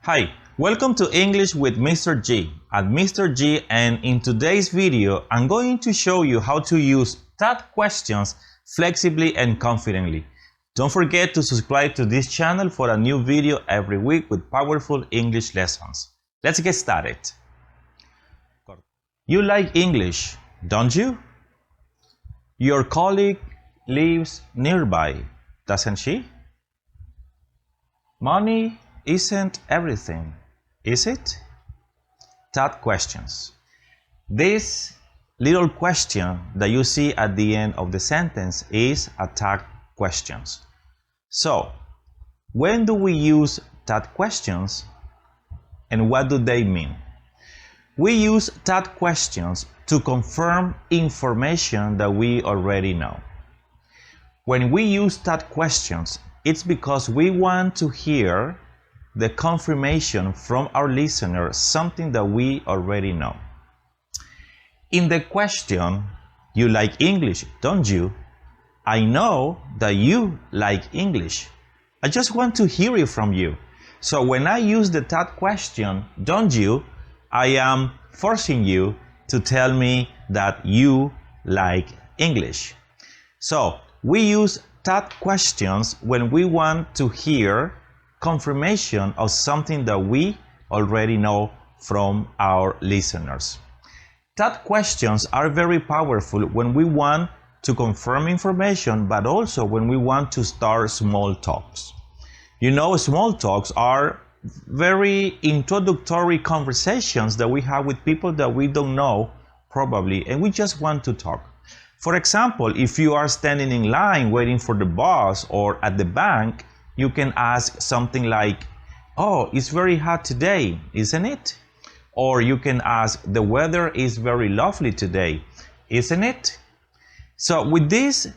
Hi, welcome to English with Mr. G. I'm Mr. G, and in today's video I'm going to show you how to use that questions flexibly and confidently. Don't forget to subscribe to this channel for a new video every week with powerful English lessons. Let's get started. You like English, don't you? Your colleague lives nearby, doesn't she? Money isn't everything, is it? That questions. This little question that you see at the end of the sentence is a tag questions. So, when do we use that questions and what do they mean? We use that questions to confirm information that we already know. When we use that questions, it's because we want to hear the confirmation from our listener, something that we already know. In the question, you like English, don't you? I know that you like English. I just want to hear it from you. So when I use the that question, don't you, I am forcing you to tell me that you like English. So we use that questions when we want to hear confirmation of something that we already know from our listeners. That questions are very powerful when we want to confirm information, but also when we want to start small talks. You know, small talks are very introductory conversations that we have with people that we don't know probably, and we just want to talk. For example, if you are standing in line waiting for the bus or at the bank, you can ask something like, "Oh, it's very hot today, isn't it?" Or you can ask, "The weather is very lovely today, isn't it?" So with these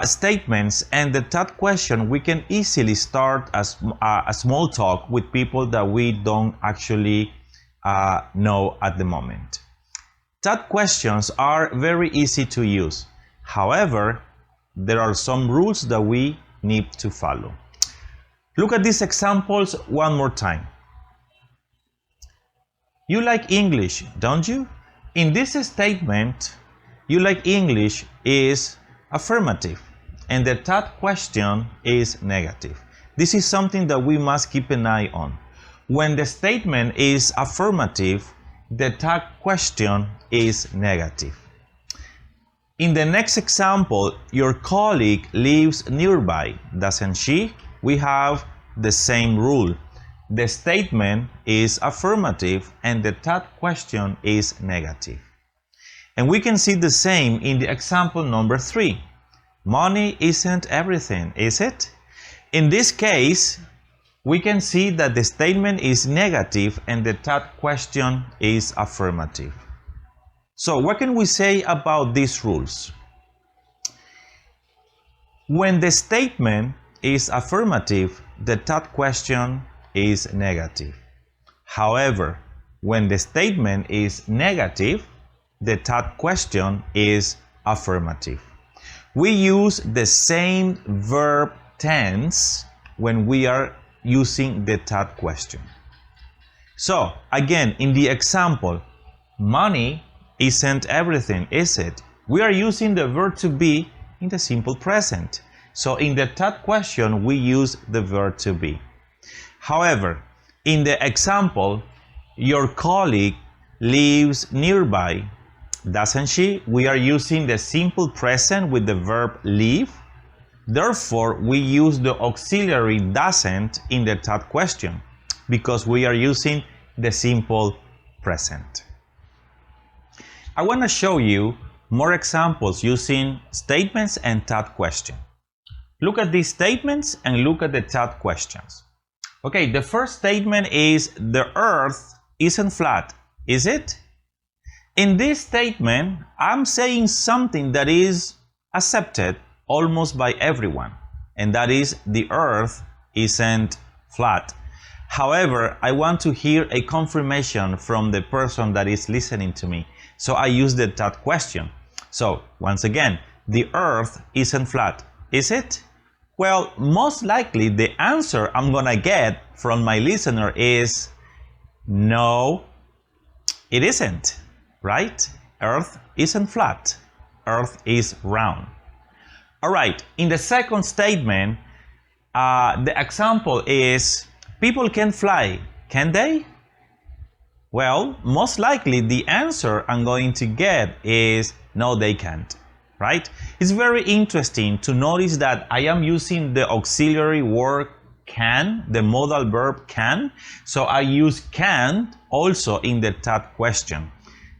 statements and the third question, we can easily start a small talk with people that we don't actually know at the moment. That questions are very easy to use. However, there are some rules that we need to follow. Look at these examples one more time. You like English, don't you? In this statement, you like English is affirmative, and the third question is negative. This is something that we must keep an eye on. When the statement is affirmative, the third question is negative. In the next example, your colleague lives nearby, doesn't she? We have the same rule. The statement is affirmative and the third question is negative. And we can see the same in the example number 3. Money isn't everything, is it? In this case, we can see that the statement is negative and the third question is affirmative. So what can we say about these rules? When the statement is affirmative, the third question is negative. However, when the statement is negative, the third question is affirmative. We use the same verb tense when we are using the third question. So again, in the example, money isn't everything, is it? We are using the verb to be in the simple present. So in the third question, we use the verb to be. However, in the example, your colleague lives nearby, doesn't she? We are using the simple present with the verb live. Therefore, we use the auxiliary doesn't in the third question because we are using the simple present. I want to show you more examples using statements and third question. Look at these statements and look at the third questions. Okay, the first statement is the earth isn't flat, is it? In this statement, I'm saying something that is accepted almost by everyone, and that is the earth isn't flat. However, I want to hear a confirmation from the person that is listening to me. So I use the third question. So once again, the earth isn't flat, is it? Well, most likely the answer I'm gonna get from my listener is no, it isn't, right? Earth isn't flat. Earth is round. All right, in the second statement, the example is people can fly, can they? Well, most likely the answer I'm going to get is no, they can't, right? It's very interesting to notice that I am using the auxiliary word can, the modal verb can. So I use can also in the that question.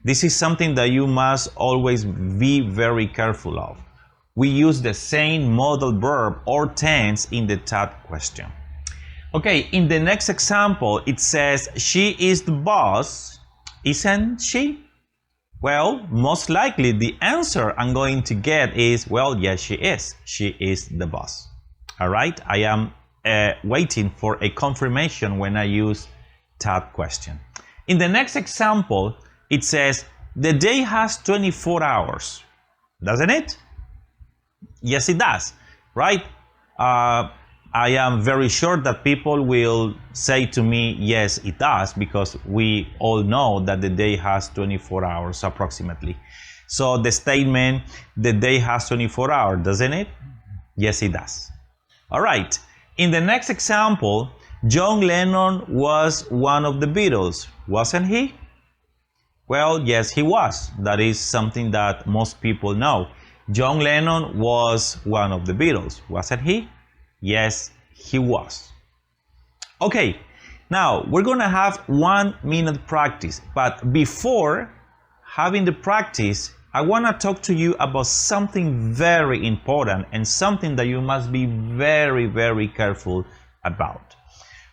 This is something that you must always be very careful of. We use the same modal verb or tense in the that question. Okay, in the next example, it says, she is the boss, isn't she? Well, most likely the answer I'm going to get is, well, yes, she is. She is the boss. All right, I am waiting for a confirmation when I use that question. In the next example, it says, the day has 24 hours, doesn't it? Yes, it does, right? I am very sure that people will say to me, yes, it does, because we all know that the day has 24 hours approximately. So the statement, the day has 24 hours, doesn't it? Yes, it does. All right. In the next example, John Lennon was one of the Beatles, wasn't he? Well, yes, he was. That is something that most people know. John Lennon was one of the Beatles, wasn't he? Yes, he was. Okay, now we're gonna have 1 minute practice, but before having the practice, I wanna talk to you about something very important and something that you must be very, very careful about.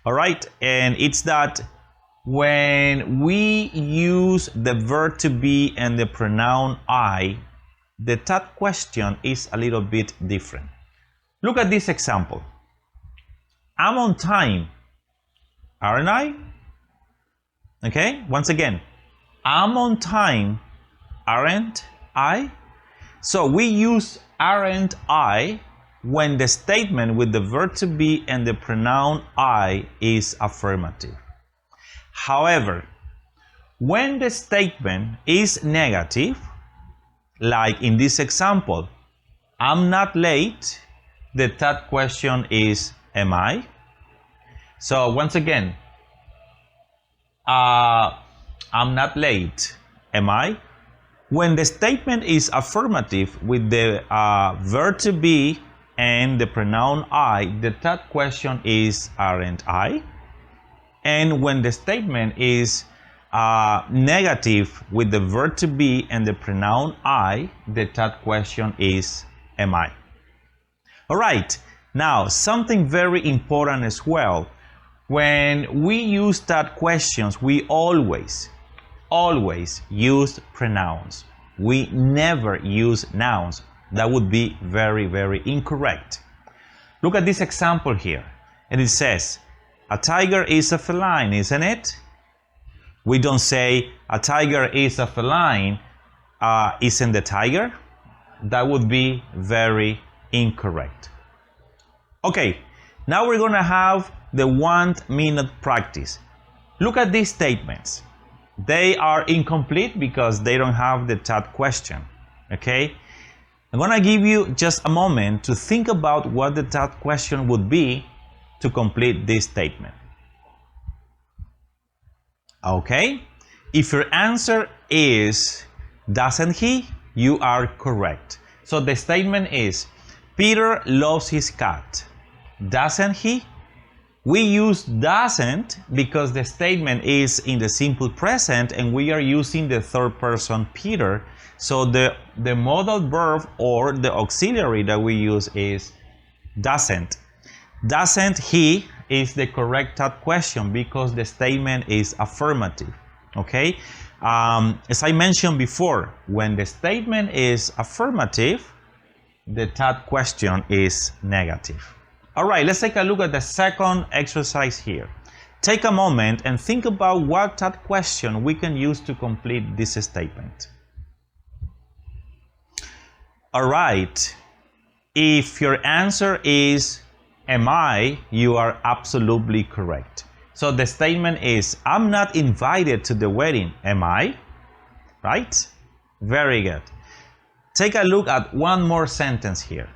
All right, and it's that when we use the verb to be and the pronoun I, the that question is a little bit different. Look at this example. I'm on time, aren't I? Okay, once again, I'm on time, aren't I? So we use aren't I when the statement with the verb to be and the pronoun I is affirmative. However, when the statement is negative, like in this example, I'm not late, the that question is am I? So once again, I'm not late, am I? When the statement is affirmative with the verb to be and the pronoun I, the that question is aren't I? And when the statement is negative with the verb to be and the pronoun I, the that question is am I? All right, now something very important as well. When we use that questions, we always use pronouns. We never use nouns. That would be very, very incorrect. Look at this example here. And it says, a tiger is a feline, isn't it? We don't say, a tiger is a feline, isn't the tiger? That would be very incorrect. Okay, now we're gonna have the 1 minute practice. Look at these statements. They are incomplete because they don't have the that question. Okay, I'm gonna give you just a moment to think about what the that question would be to complete this statement. Okay, if your answer is doesn't he, you are correct. So the statement is, Peter loves his cat, doesn't he? We use doesn't because the statement is in the simple present and we are using the third person Peter. So the modal verb or the auxiliary that we use is doesn't. Doesn't he is the correct that question because the statement is affirmative. Okay, as I mentioned before, when the statement is affirmative, the that question is negative. All right, let's take a look at the second exercise here. Take a moment and think about what that question we can use to complete this statement. All right, If your answer is am I, you are absolutely correct. So the statement is, I'm not invited to the wedding, am I? Right? Very good. Take a look at one more sentence here.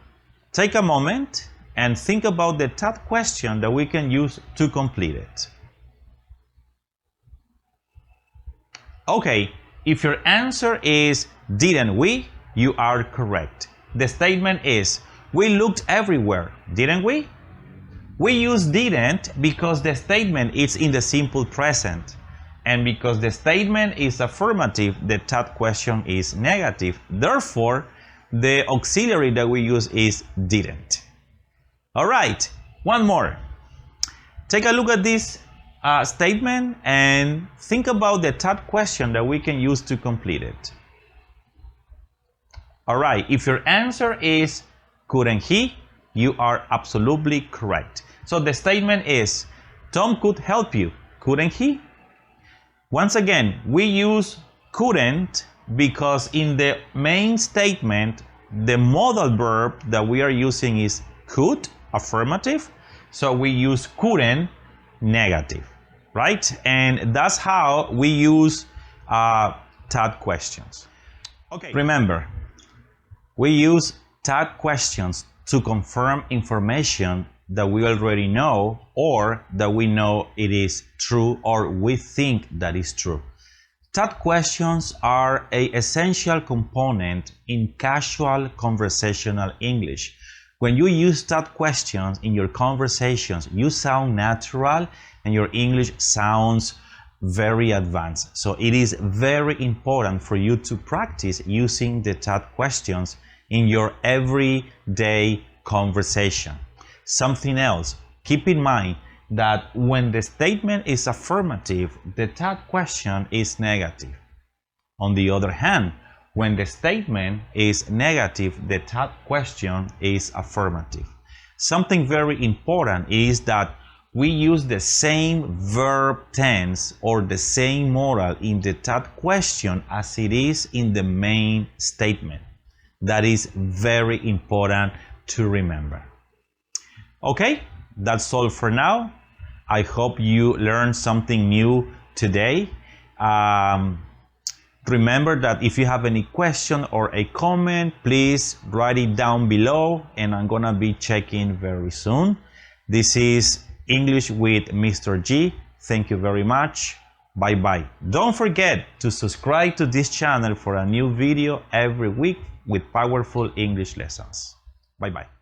Take a moment and think about the third question that we can use to complete it. Okay, if your answer is didn't we, you are correct. The statement is, we looked everywhere, didn't we? We use didn't because the statement is in the simple present. And because the statement is affirmative, the third question is negative. Therefore, the auxiliary that we use is didn't. All right, one more. Take a look at this statement and think about the third question that we can use to complete it. All right, if your answer is couldn't he, you are absolutely correct. So the statement is, Tom could help you, couldn't he? Once again, we use couldn't because in the main statement, the modal verb that we are using is could, affirmative. So we use couldn't, negative, right? And that's how we use third questions. Okay, remember, we use third questions to confirm information that we already know or that we know it is true or we think that is true. Third questions are an essential component in casual conversational English. When you use third questions in your conversations, you sound natural and your English sounds very advanced. So it is very important for you to practice using the third questions in your everyday conversation. Something else, keep in mind that when the statement is affirmative, the third question is negative. On the other hand, when the statement is negative, the third question is affirmative. Something very important is that we use the same verb tense or the same modal in the third question as it is in the main statement. That is very important to remember. Okay, that's all for now. I hope you learned something new today. Remember that if you have any question or a comment, please write it down below and I'm gonna be checking very soon. This is English with Mr. G. Thank you very much. Bye bye. Don't forget to subscribe to this channel for a new video every week with powerful English lessons. Bye bye.